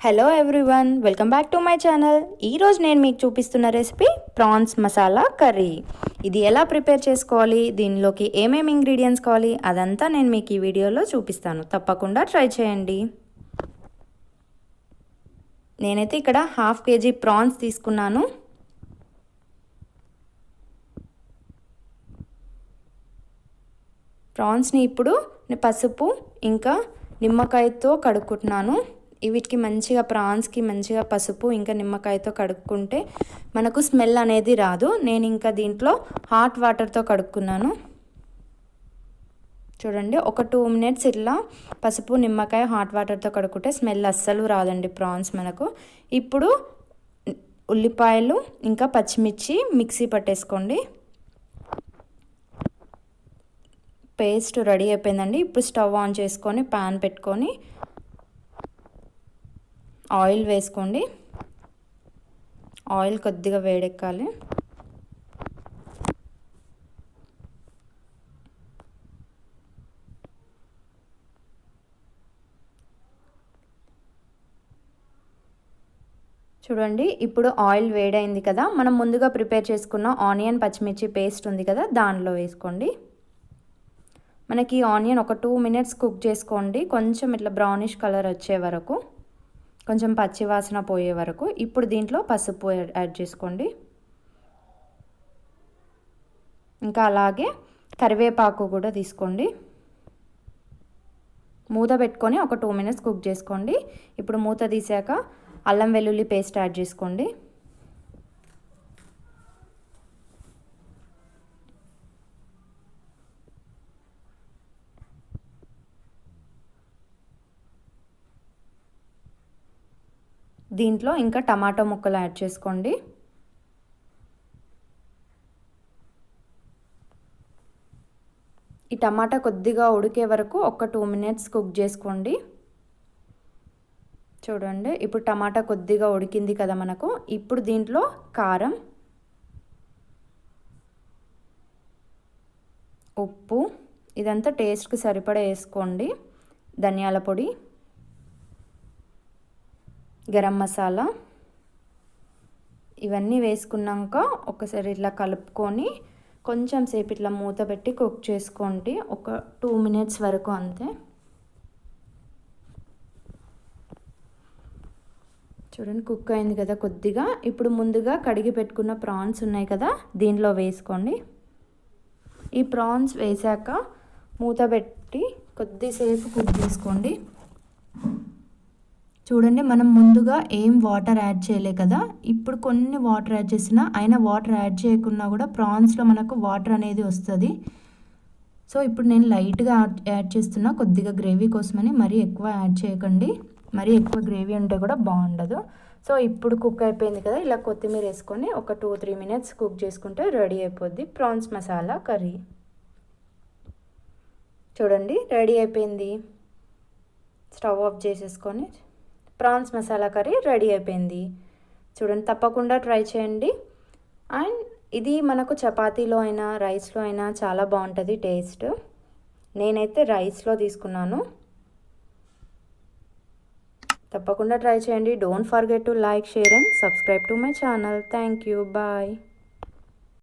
Hello everyone, welcome back to my channel. ఈరోజు నేను మీకు చూపిస్తున్న రెసిపీ ప్రాన్స్ మసాలా కర్రీ. ఇది ఎలా ప్రిపేర్ చేసుకోవాలి, దీనిలోకి ఏమేమి ఇంగ్రీడియంట్స్ కావాలి, అదంతా నేను మీకు ఈ వీడియోలో చూపిస్తాను. తప్పకుండా ట్రై చేయండి. నేనైతే ఇక్కడ 1/2 kg ప్రాన్స్ తీసుకున్నాను. ప్రాన్స్ని ఇప్పుడు పసుపు ఇంకా నిమ్మకాయతో కడుక్కుంటున్నాను. వీటికి మంచిగా ప్రాన్స్కి మంచిగా పసుపు ఇంకా నిమ్మకాయతో కడుక్కుంటే మనకు స్మెల్ అనేది రాదు. నేను ఇంకా దీంట్లో హాట్ వాటర్తో కడుక్కున్నాను. చూడండి, ఒక 2 minutes ఇట్లా పసుపు నిమ్మకాయ హాట్ వాటర్తో కడుక్కుంటే స్మెల్ అస్సలు రాదండి ప్రాన్స్ మనకు. ఇప్పుడు ఉల్లిపాయలు ఇంకా పచ్చిమిర్చి మిక్సీ పట్టేసుకోండి. పేస్ట్ రెడీ అయిపోయిందండి. ఇప్పుడు స్టవ్ ఆన్ చేసుకొని ప్యాన్ పెట్టుకొని ఆయిల్ వేసుకోండి. ఆయిల్ కొద్దిగా వేడెక్కాలి. చూడండి, ఇప్పుడు ఆయిల్ వేడైంది కదా, మనం ముందుగా ప్రిపేర్ చేసుకున్న ఆనియన్ పచ్చిమిర్చి పేస్ట్ ఉంది కదా, దానిలో వేసుకోండి. మనకి ఆనియన్ ఒక 2 minutes కుక్ చేసుకోండి, కొంచెం ఇట్లా బ్రౌనిష్ కలర్ వచ్చే వరకు, కొంచెం పచ్చి వాసన పోయే వరకు. ఇప్పుడు దీంట్లో పసుపు యాడ్ చేసుకోండి. ఇంకా అలాగే కరివేపాకు కూడా తీసుకోండి. మూత పెట్టుకొని ఒక 2 minutes కుక్ చేసుకోండి. ఇప్పుడు మూత తీసాక అల్లం వెల్లుల్లి పేస్ట్ యాడ్ చేసుకోండి. దీంట్లో ఇంకా టమాటో ముక్కలు యాడ్ చేసుకోండి. ఈ టమాటా కొద్దిగా ఉడికే వరకు ఒక 2 minutes కుక్ చేసుకోండి. చూడండి, ఇప్పుడు టమాటా కొద్దిగా ఉడికింది కదా మనకు. ఇప్పుడు దీంట్లో కారం, ఉప్పు ఇదంతా టేస్ట్కి సరిపడా వేసుకోండి. ధనియాల పొడి, గరం మసాలా ఇవన్నీ వేసుకున్నాక ఒకసారి ఇట్లా కలుపుకొని కొంచెం సేపు ఇట్లా మూత పెట్టి కుక్ చేసుకోండి, ఒక 2 minutes వరకు అంతే. చూడండి, కుక్ అయింది కదా కొద్దిగా. ఇప్పుడు ముందుగా కడిగి పెట్టుకున్న ప్రాన్స్ ఉన్నాయి కదా, దీనిలో వేసుకోండి. ఈ ప్రాన్స్ వేసాక మూత పెట్టి కొద్దిసేపు కుక్ చేసుకోండి. చూడండి, మనం ముందుగా ఏం వాటర్ యాడ్ చేయలే కదా, ఇప్పుడు కొన్ని వాటర్ యాడ్ చేసినా అయినా వాటర్ యాడ్ చేయకున్నా కూడా ప్రాన్స్లో మనకు వాటర్ అనేది వస్తుంది. సో ఇప్పుడు నేను లైట్గా యాడ్ చేస్తున్నా, కొద్దిగా గ్రేవీ కోసమని. మరీ ఎక్కువ యాడ్ చేయకండి, మరీ ఎక్కువ గ్రేవీ ఉంటే కూడా బాగుండదు. సో ఇప్పుడు కుక్ అయిపోయింది కదా, ఇలా కొత్తిమీర వేసుకొని ఒక 2-3 minutes కుక్ చేసుకుంటే రెడీ అయిపోద్ది ప్రాన్స్ మసాలా కర్రీ. చూడండి, రెడీ అయిపోయింది. స్టవ్ ఆఫ్ చేసేసుకొని ప్రాన్స్ మసాలా కర్రీ రెడీ అయిపోయింది. చూడండి, తప్పకుండా ట్రై చేయండి. అండ్ ఇది మనకు చపాతీలో అయినా రైస్లో అయినా చాలా బాగుంటుంది టేస్ట్. నేనైతే రైస్లో తీసుకున్నాను. తప్పకుండా ట్రై చేయండి. Don't forget to like, share and subscribe to my channel. Thank you. Bye.